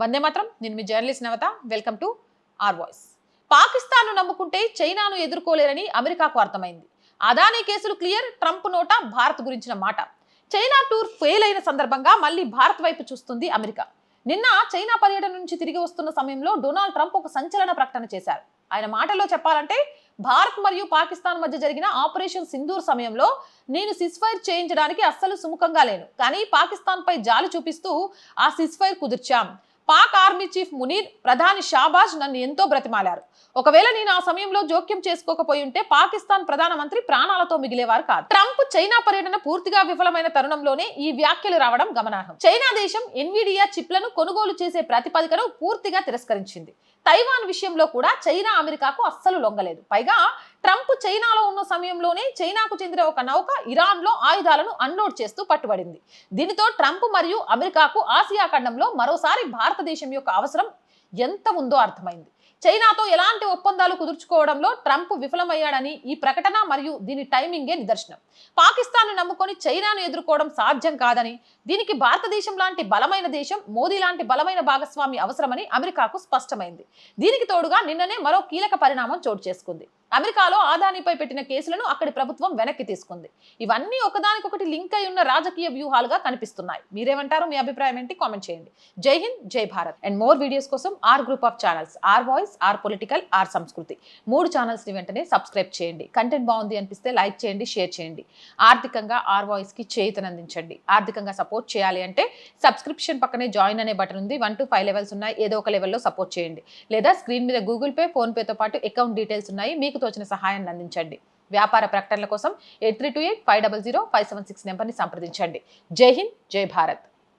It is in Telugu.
వందే మాత్రం. నేను మీ journalist Navatha. Welcome to R voice. పాకిస్తాన్ను నమ్ముకుంటే చైనాను ఎదుర్కోలేరని అమెరికాకు అర్థమైంది. అదానీ కేసులు క్లియర్, ట్రంప్ నోట భారత్ గురించిన మాట. చైనా టూర్ ఫెయిల్ అయిన సందర్భంగా మళ్ళీ భారత్ వైపు చూస్తుంది అమెరికా. నిన్న చైనా పర్యటన నుంచి తిరిగి వస్తున్న సమయంలో డొనాల్డ్ ట్రంప్ ఒక సంచలన ప్రకటన చేశారు. ఆయన మాటల్లో చెప్పాలంటే, భారత్ మరియు పాకిస్తాన్ మధ్య జరిగిన ఆపరేషన్ సింధూర్ సమయంలో నేను సిస్ఫైర్ చేయించడానికి అస్సలు సుముఖంగా లేను, కానీ పాకిస్తాన్ పై జాలి చూపిస్తూ ఆ సిస్ఫైర్ కుదిర్చాం. పాక్ ఆర్మీ చీఫ్ మునీర్, ప్రధాని షాబాజ్ నన్ను ఎంతో బ్రతిమాలారు. ఒకవేళ నేను ఆ సమయంలో జోక్యం చేసుకోకపోయి ఉంటే పాకిస్తాన్ ప్రధానమంత్రి ప్రాణాలతో మిగిలేవారు కాదు. ట్రంప్ చైనా పర్యటన పూర్తిగా విఫలమైన తరుణంలోనే ఈ వ్యాఖ్యలు రావడం గమనార్హం. చైనా దేశం ఎన్విడియా చిప్లను కొనుగోలు చేసే ప్రతిపాదికను పూర్తిగా తిరస్కరించింది. తైవాన్ విషయంలో కూడా చైనా అమెరికాకు అస్సలు లొంగలేదు. పైగా ట్రంప్ చైనాలో ఉన్న సమయంలోనే చైనాకు చెందిన ఒక నౌక ఇరాన్లో ఆయుధాలను అన్లోడ్ చేస్తూ పట్టుబడింది. దీనితో ట్రంప్ మరియు అమెరికాకు ఆసియా ఖండంలో మరోసారి భారతదేశం యొక్క అవసరం ఎంత ఉందో అర్థమైంది. చైనాతో ఎలాంటి ఒప్పందాలు కుదుర్చుకోవడంలో ట్రంప్ విఫలమయ్యాడని ఈ ప్రకటన మరియు దీని టైమింగే నిదర్శనం. పాకిస్తాన్ను నమ్ముకొని చైనాను ఎదుర్కోవడం సాధ్యం కాదని, దీనికి భారతదేశం లాంటి బలమైన దేశం, మోదీ లాంటి బలమైన భాగస్వామి అవసరమని అమెరికాకు స్పష్టమైంది. దీనికి తోడుగా నిన్ననే మరో కీలక పరిణామం చోటు చేసుకుంది. అమెరికాలో అదానీపై పెట్టిన కేసులను అక్కడి ప్రభుత్వం వెనక్కి తీసుకుంది. ఇవన్నీ ఒకదానికొకటి లింక్ అయి ఉన్న రాజకీయ వ్యూహాలుగా కనిపిస్తున్నాయి. మీరేమంటారు? మీ అభిప్రాయం ఏంటి? కామెంట్ చేయండి. జై హింద్, జై భారత్. అండ్ మోర్ వీడియోస్ కోసం R group of channels, R voice, R political, R Sanskriti 3 channels ని వెంటనే సబ్స్క్రైబ్ చేయండి. కంటెంట్ బాగుంది అనిపిస్తే లైక్ చేయండి, షేర్ చేయండి. ఆర్థికంగా ఆర్ వాయిస్ కి చేయూతనందించండి. ఆర్థికంగా సపోర్ట్ చేయాలి అంటే సబ్స్క్రిప్షన్ పక్కనే జాయిన్ అనే బటన్ ఉంది. 1 to 5 లెవెల్స్ ఉన్నాయి. ఏదో ఒక లెవెల్లో సపోర్ట్ చేయండి. లేదా స్క్రీన్ మీద గూగుల్ పే, ఫోన్ పేతో పాటు అకౌంట్ డీటెయిల్స్ ఉన్నాయి. మీకు తోచిన సహాయాన్ని అందించండి. వ్యాపార ప్రకటనల కోసం 8328500576 నెంబర్ని సంప్రదించండి. జై హింద్, జై భారత్.